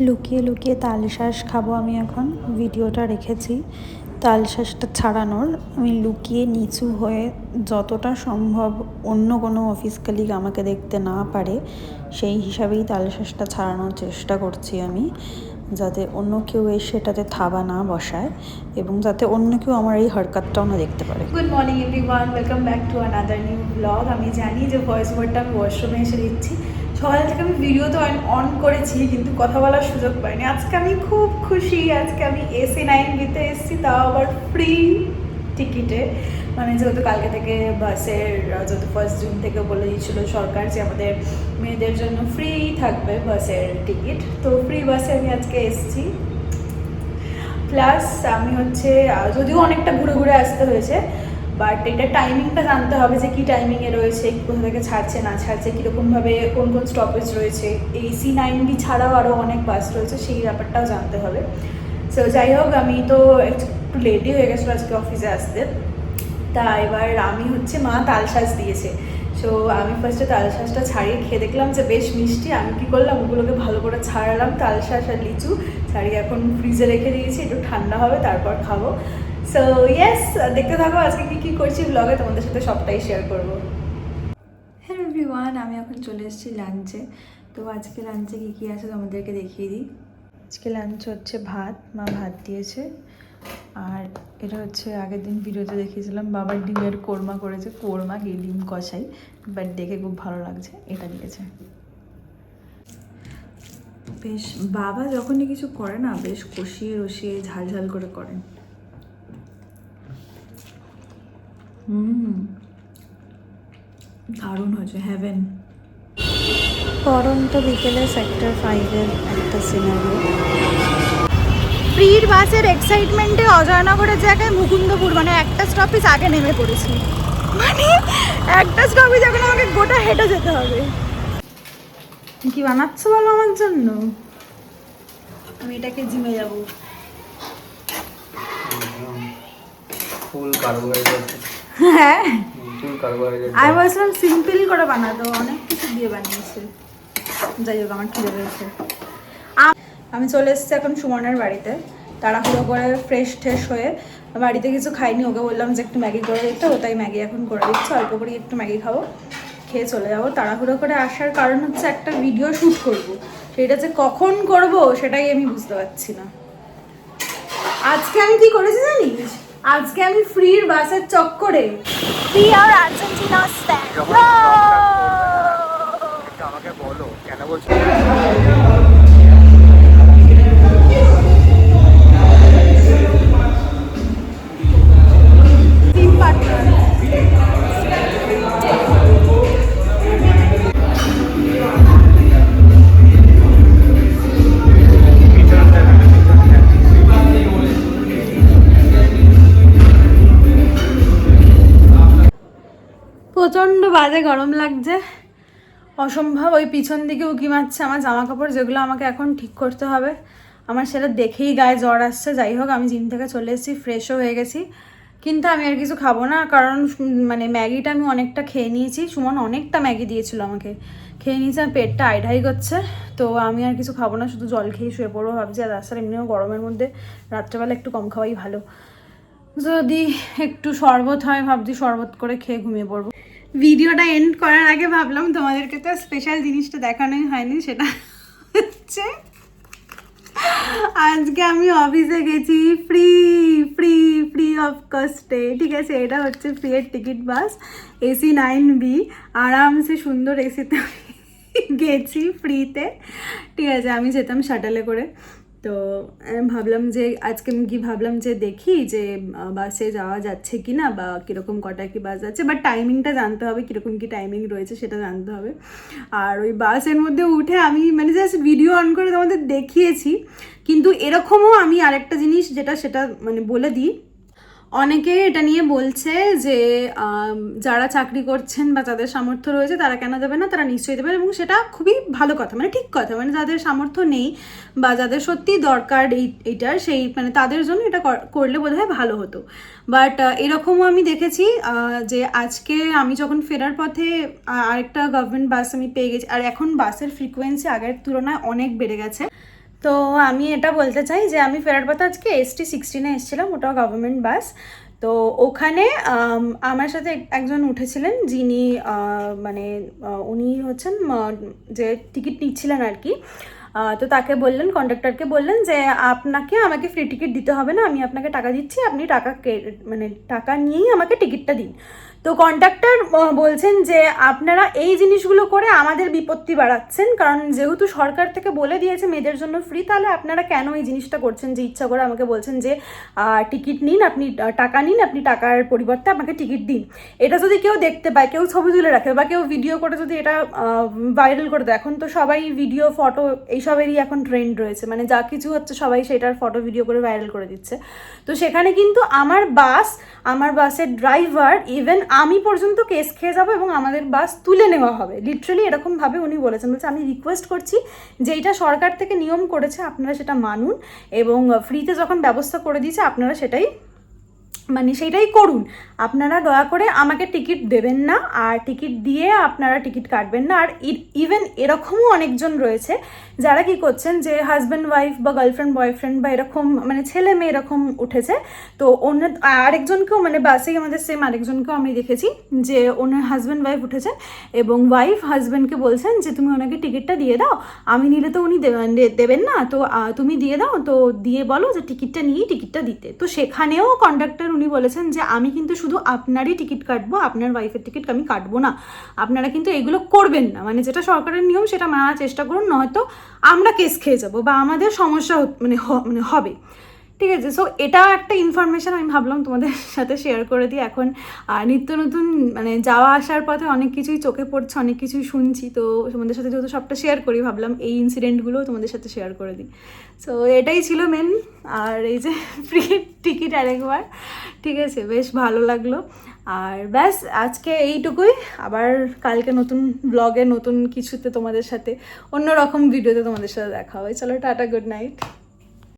লুকিয়ে লুকিয়ে তালশাঁস খাবো আমি এখন। ভিডিওটা রেখেছি তালশাঁসটা ছাড়ানোর। আমি লুকিয়ে নিচু হয়ে যতটা সম্ভব অন্য কোনো অফিস কলিগ আমাকে দেখতে না পারে সেই হিসাবেই তালশাঁসটা ছাড়ানোর চেষ্টা করছি আমি, যাতে অন্য কেউ এসে সেটাতে থাবা না বসায় এবং যাতে অন্য কেউ আমার এই হরকতটাও না দেখতে পারে। Good morning everyone, welcome back to another new blog. আমি জানি যে ভয়েস ওভারটা আমি ওয়াশরুমে এসে দিচ্ছি। সকাল থেকে আমি ভিডিও তো অন করেছি কিন্তু কথা বলার সুযোগ পাইনি। আজকে আমি খুব খুশি, আজকে আমি AC9Bতে এসেছি, তাও আবার ফ্রি টিকিটে। মানে যেহেতু কালকে থেকে বাসের, যেহেতু 1 জুন থেকে বলে দিয়েছিল সরকার যে আমাদের মেয়েদের জন্য ফ্রি থাকবে বাসের টিকিট, তো ফ্রি বাসে আমি আজকে এসেছি। প্লাস আমি যদিও অনেকটা ঘুরে ঘুরে আসতে হয়েছে, বাট এটা টাইমিংটা জানতে হবে যে কী টাইমিংয়ে রয়েছে, কোথা থেকে ছাড়ছে না ছাড়ছে, কীরকমভাবে কোন কোন স্টপেজ রয়েছে, AC9B ছাড়াও আরও অনেক বাস রয়েছে, সেই ব্যাপারটাও জানতে হবে। সো যাই হোক, আমি তো একটু লেটই হয়ে গেছিলো আজকে অফিসে আসতে। তা এবার মা তালশাঁস দিয়েছে। সো আমি ফার্স্টে তালশাঁসটা ছাড়িয়ে খেয়ে দেখলাম যে বেশ মিষ্টি। আমি কী করলাম, ওগুলোকে ভালো করে ছাড়ালাম, তালশাঁস আর লিচু ছাড়িয়ে এখন ফ্রিজে রেখে দিয়েছি, একটু ঠান্ডা হবে তারপর খাবো। সো ইয়েস, দেখতে থাকো আজকে কী করছি ব্লগে, তোমাদের সাথে সবটাই শেয়ার করবো। হ্যালো এভরিওয়ান, আমি এখন চলে এসেছি লাঞ্চে। তো আজকে লাঞ্চে কী আছে তোমাদেরকে দেখিয়ে দিই। আজকে লাঞ্চ হচ্ছে ভাত, মা ভাত দিয়েছে। আর এটা হচ্ছে আগের দিন ভিডিওতে দেখিয়েছিলাম বাবার ডিমের কোরমা করেছে, কোরমা কি ডিম কষাই, বাট দেখে খুব ভালো লাগছে, এটা দিয়েছে। বেশ বাবা যখনই কিছু করে না বেশ কষিয়ে রসিয়ে ঝাল ঝাল করে করেন। দারুণ হয়েছে, হ্যাভেন। পরন্ত বিকেলে সেক্টর 5-এর একটা সিনারি। ফ্রির বাসের এক্সাইটমেন্টে অজয়নগরের জায়গায় মুকুন্দপুর, মানে একটা স্টপেজ আগে নেমে পড়েছি। মানে একটা স্টপেজ এখন আমাকে গোটা হেঁটে যেতে হবে। কি বানাচ্ছ বলো আমার জন্য? আমি এটাকে জিমে যাবো। ফুল কার্বোহাইড্রেট। হ্যাঁ, ফুল কার্বোহাইড্রেট। আমি বলছিলাম সিম্পল করে বানাতো, অনেক কিছু দিয়ে বানিয়েছে। যাই হোক, আমার খিদে পেয়েছে। আমি চলে এসেছি এখন সুমনের বাড়িতে, তাড়াহুড়ো করে ফ্রেশ ট্রেশ হয়ে। বাড়িতে কিছু খাইনি, ওকে বললাম যে একটু ম্যাগি করে দিতে, ও তাই ম্যাগি এখন করে দিচ্ছে। অল্প করে একটু ম্যাগি খাবো, খেয়ে চলে যাবো। তাড়াহুড়ো করে আসার কারণ হচ্ছে একটা ভিডিও শ্যুট করব, সেটা যে কখন করব সেটাই আমি বুঝতে পারছি না। আজকে আমি কি করেছি জানিস? আজকে আমি ফ্রির বাসের চক্করে ফ্রি আর আর্জেন্টিনা স্ট্যান্ড। আমাকে বলো কেন বলছো? প্রচণ্ড বাজে গরম লাগছে, অসম্ভব। ওই পিছন দিকে উঁকি মারছে আমার জামা কাপড়, যেগুলো আমাকে এখন ঠিক করতে হবে। আমার সেটা দেখেই গায়ে জ্বর আসছে। যাই হোক, আমি জিম থেকে চলে এসেছি, ফ্রেশও হয়ে গেছি, কিন্তু আমি আর কিছু খাবো না, কারণ মানে ম্যাগিটা আমি অনেকটা খেয়ে নিয়েছি। সুমন অনেকটা ম্যাগি দিয়েছিল আমাকে, খেয়ে নিয়েছি, আর পেটটা আইঢাই করছে। তো আমি আর কিছু খাবো না, শুধু জল খেয়ে শুয়ে পড়বো ভাবছি। আর তাছাড়া এমনিও গরমের মধ্যে রাত্রেবেলা একটু কম খাওয়াই ভালো। যদি একটু শরবত হয় ভাবছি শরবত করে খেয়ে ঘুমিয়ে পড়বো। ভিডিওটা এন্ড করার আগে ভাবলাম তোমাদেরকে তো স্পেশাল জিনিসটা দেখানোই হয়নি, সেটা হচ্ছে আজকে আমি অফিসে গেছি ফ্রি ফ্রি ফ্রি অফ কস্টে। ঠিক আছে, এটা হচ্ছে ফ্রিয়ের টিকিট বাস, AC9B। আরামসে সুন্দর এসিতে গেছি ফ্রিতে। ঠিক আছে, আমি যেতাম শাটালে করে। তো ভাবলাম যে আজকে ভাবলাম যে দেখি যে বাসে যাওয়া যাচ্ছে কি না, বা কীরকম কটা কি বাস যাচ্ছে, বাট টাইমিংটা জানতে হবে, কীরকম কি টাইমিং রয়েছে সেটা জানতে হবে। আর ওই বাসের মধ্যে উঠে আমি মানে জাস্ট ভিডিও অন করে তোমাদের দেখিয়েছি, কিন্তু এরকমও আমি আরেকটা জিনিস সেটা মানে বলে দিই। অনেকে এটা নিয়ে বলছে যে যারা চাকরি করছেন বা যাদের সামর্থ্য রয়েছে তারা কেন দেবে না, তারা নিশ্চয়ই দেবে, এবং সেটা খুবই ভালো কথা, মানে ঠিক কথা। মানে যাদের সামর্থ্য নেই বা যাদের সত্যি দরকার এইটার, সেই মানে তাদের জন্য এটা করলে বোধহয় ভালো হতো। বাট এরকমও আমি দেখেছি যে আজকে আমি যখন ফেরার পথে আরেকটা গভর্নমেন্ট বাস আমি পেয়ে গেছি, আর এখন বাসের ফ্রিকোয়েন্সি আগের তুলনায় অনেক বেড়ে গেছে। তো আমি এটা বলতে চাই যে আমি ফেরার পথে আজকে ST16-এ এসেছিলাম, ওটাও গভর্নমেন্ট বাস। তো ওখানে আমার সাথে একজন উঠেছিলেন যিনি মানে উনি হচ্ছেন যে টিকিট নিচ্ছিলেন আর কি। তো তাকে বললেন, কন্ডাক্টরকে বললেন যে আমাকে ফ্রি টিকিট দিতে হবে না, আমি আপনাকে টাকা দিচ্ছি, আপনি মানে টাকা নিয়েই আমাকে টিকিটটা দিন। তো কন্ডাক্টর বলছেন যে আপনারা এই জিনিসগুলো করে আমাদের বিপত্তি বাড়াচ্ছেন, কারণ যেহেতু সরকার থেকে বলে দিয়েছে মেয়েদের জন্য ফ্রি, তাহলে আপনারা কেন এই জিনিসটা করছেন যে ইচ্ছা করে আমাকে বলছেন যে টিকিট নিন, আপনি টাকা নিন, আপনি টাকার পরিবর্তে আমাকে টিকিট দিন। এটা যদি কেউ দেখতে পায়, কেউ ছবি তুলে রাখে বা কেউ ভিডিও করে যদি এটা ভাইরাল করে দেয়, এখন তো সবাই ভিডিও ফটো এইসবেরই এখন ট্রেন্ড রয়েছে, মানে যা কিছু হচ্ছে সবাই সেটার ফটো ভিডিও করে ভাইরাল করে দিচ্ছে। তো সেখানে কিন্তু আমার বাসের ড্রাইভার, ইভেন আমি পর্যন্ত কেস খেয়ে যাবো এবং আমাদের বাস তুলে নেওয়া হবে, লিটারালি এরকমভাবে উনি বলেছেন। বলছে আমি রিকোয়েস্ট করছি যে এইটা সরকার থেকে নিয়ম করেছে, আপনারা সেটা মানুন এবং ফ্রিতে যখন ব্যবস্থা করে দিয়েছে আপনারা সেটাই করুন। আপনারা দয়া করে আমাকে টিকিট দেবেন না, আর টিকিট দিয়ে আপনারা টিকিট কাটবেন না। আর ইভেন এরকমও অনেকজন রয়েছে যারা কি করছেন যে হাজব্যান্ড ওয়াইফ বা গার্লফ্রেন্ড বয়ফ্রেন্ড বা এরকম মানে ছেলে মেয়ে এরকম উঠেছে। তো আরেকজনকেও মানে বাসেই আমাদের সেম আরেকজনকেও আমি দেখেছি যে ওনার হাজব্যান্ড ওয়াইফ উঠেছে এবং ওয়াইফ হাজব্যান্ডকে বলছেন যে তুমি ওনাকে টিকিটটা দিয়ে দাও, আমি নিলে তো উনি দেবেন না, তো তুমি দিয়ে দাও, তো দিয়ে বলো যে টিকিটটা নিয়েই টিকিটটা দিতে। তো সেখানেও কন্ডাক্টর উনি বলেছেন যে আমি কিন্তু শুধু আপনারই টিকিট কাটবো, আপনার ওয়াইফের টিকিট আমি কাটবো না, আপনারা কিন্তু এগুলো করবেন না, মানে যেটা সরকারের নিয়ম সেটা মানার চেষ্টা করুন, নয়তো আমরা কেস খেয়ে যাবো বা আমাদের সমস্যা মানে হবে। ঠিক আছে, সো এটা একটা ইনফরমেশান আমি ভাবলাম তোমাদের সাথে শেয়ার করে দিই। এখন নিত্য নতুন মানে যাওয়া আসার পথে অনেক কিছুই চোখে পড়ছে, অনেক কিছুই শুনছি, তো তোমাদের সাথে যেহেতু সবটা শেয়ার করি ভাবলাম এই ইনসিডেন্টগুলো তোমাদের সাথে শেয়ার করে দিই। সো এটাই ছিল মেন। আর এই যে ফ্রি টিকিট আরেকবার, ঠিক আছে, বেশ ভালো লাগলো। আর ব্যাস আজকে এইটুকুই, আবার কালকে নতুন ব্লগে নতুন কিছুতে তোমাদের সাথে অন্যরকম ভিডিওতে তোমাদের সাথে দেখা হবে। চলো টাটা, গুড নাইট।